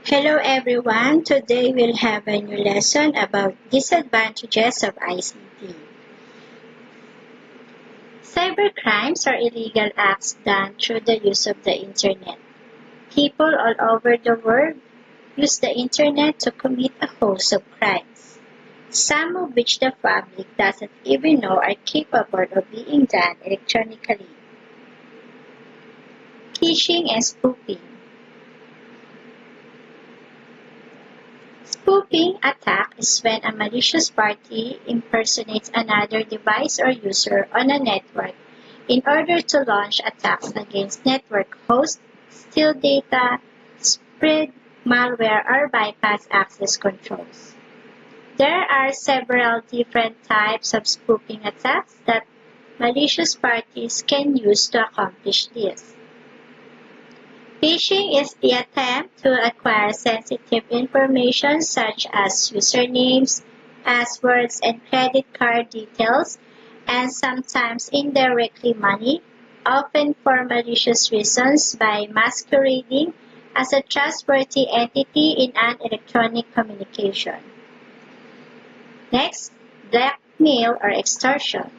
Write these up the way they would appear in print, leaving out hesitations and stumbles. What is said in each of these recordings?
Hello everyone, today we'll have a new lesson about disadvantages of ICT. Cybercrimes are illegal acts done through the use of the internet. People all over the world use the internet to commit a host of crimes, some of which the public doesn't even know are capable of being done electronically. Phishing and spoofing. Spoofing attack is when a malicious party impersonates another device or user on a network in order to launch attacks against network hosts, steal data, spread malware, or bypass access controls. There are several different types of spoofing attacks that malicious parties can use to accomplish this. Phishing is the attempt to acquire sensitive information such as usernames, passwords, and credit card details, and sometimes indirectly money, often for malicious reasons by masquerading as a trustworthy entity in an electronic communication. Next, blackmail or extortion.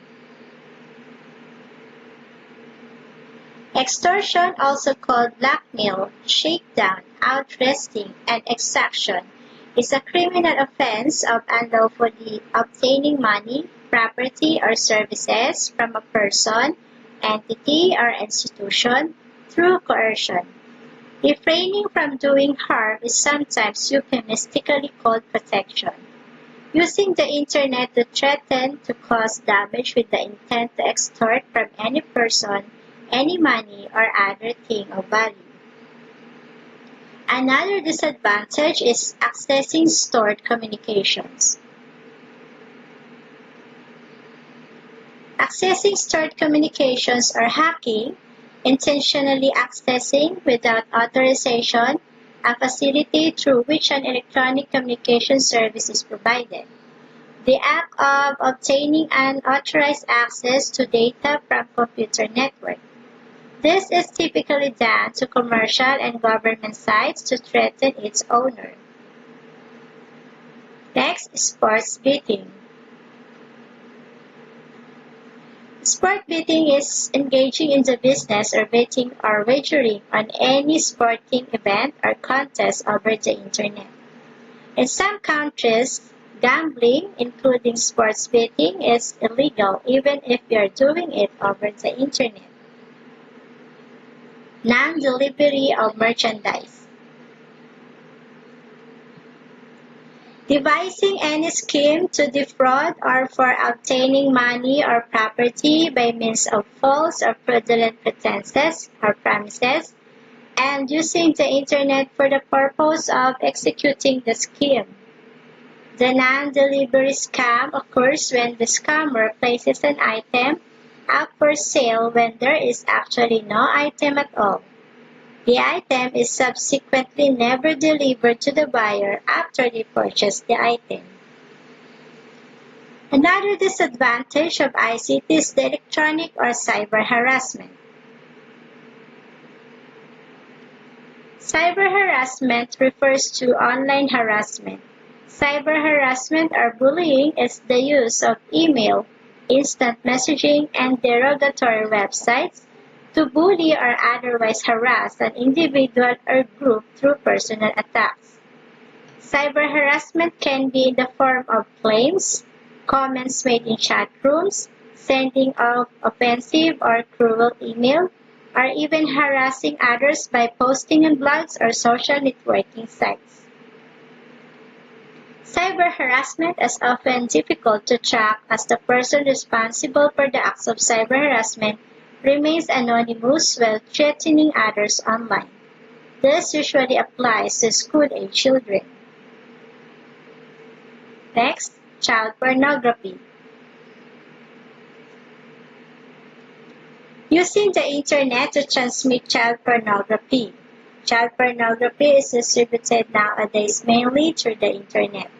Extortion, also called blackmail, shakedown, outresting, and exaction, is a criminal offense of unlawfully obtaining money, property, or services from a person, entity, or institution through coercion. Refraining from doing harm is sometimes euphemistically called protection. Using the internet to threaten to cause damage with the intent to extort from any person any money or other thing of value. Another disadvantage is accessing stored communications. Accessing stored communications or hacking, intentionally accessing without authorization a facility through which an electronic communication service is provided. The act of obtaining unauthorized access to data from computer network. This is typically done to commercial and government sites to threaten its owner. Next, sports betting. Sport betting is engaging in the business of betting or wagering on any sporting event or contest over the internet. In some countries, gambling, including sports betting, is illegal even if you are doing it over the internet. Non-delivery of merchandise. Devising any scheme to defraud or for obtaining money or property by means of false or fraudulent pretenses or promises, and using the internet for the purpose of executing the scheme. The non-delivery scam occurs when the scammer places an item up for sale when there is actually no item at all. The item is subsequently never delivered to the buyer after they purchase the item. Another disadvantage of ICT is the electronic or cyber harassment. Cyber harassment refers to online harassment. Cyber harassment or bullying is the use of email, instant messaging, and derogatory websites to bully or otherwise harass an individual or group through personal attacks. Cyber harassment can be in the form of claims, comments made in chat rooms, sending of offensive or cruel email, or even harassing others by posting on blogs or social networking sites. Cyber harassment is often difficult to track as the person responsible for the acts of cyber harassment remains anonymous while threatening others online. This usually applies to school-age children. Next, child pornography. Using the internet to transmit child pornography. Child pornography is distributed nowadays mainly through the internet.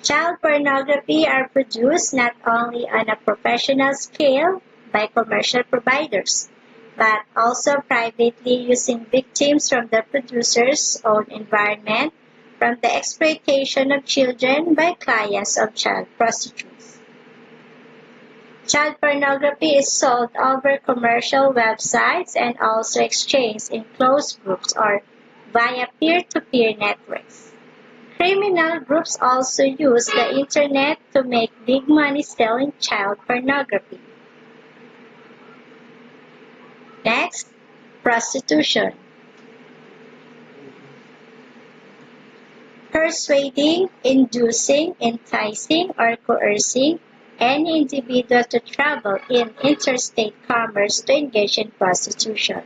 Child pornography are produced not only on a professional scale by commercial providers, but also privately using victims from the producer's own environment, from the exploitation of children by clients of child prostitutes. Child pornography is sold over commercial websites and also exchanged in closed groups or via peer-to-peer networks. Criminal groups also use the internet to make big money selling child pornography. Next, prostitution. Persuading, inducing, enticing, or coercing any individual to travel in interstate commerce to engage in prostitution.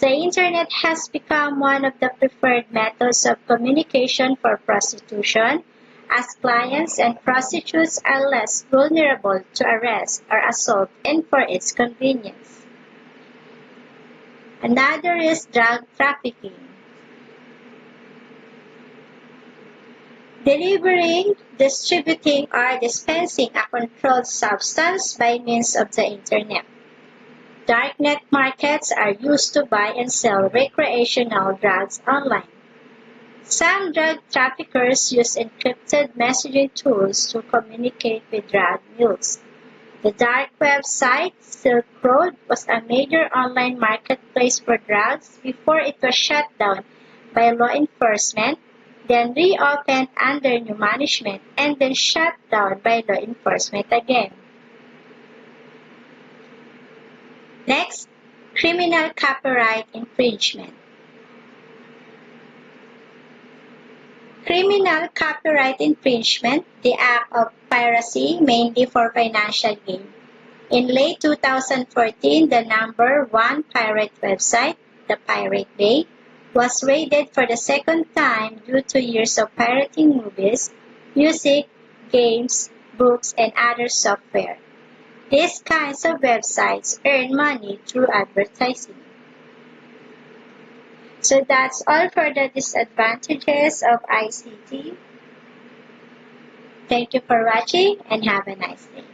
The internet has become one of the preferred methods of communication for prostitution, as clients and prostitutes are less vulnerable to arrest or assault and for its convenience. Another is drug trafficking. Delivering, distributing, or dispensing a controlled substance by means of the internet. Darknet markets are used to buy and sell recreational drugs online. Some drug traffickers use encrypted messaging tools to communicate with drug mules. The dark web site Silk Road was a major online marketplace for drugs before it was shut down by law enforcement, then reopened under new management, and then shut down by law enforcement again. Next, criminal copyright infringement. Criminal copyright infringement, the act of piracy mainly for financial gain. In late 2014, the number one pirate website, the Pirate Bay, was raided for the second time due to years of pirating movies, music, games, books, and other software. These kinds of websites earn money through advertising. So that's all for the disadvantages of ICT. Thank you for watching and have a nice day.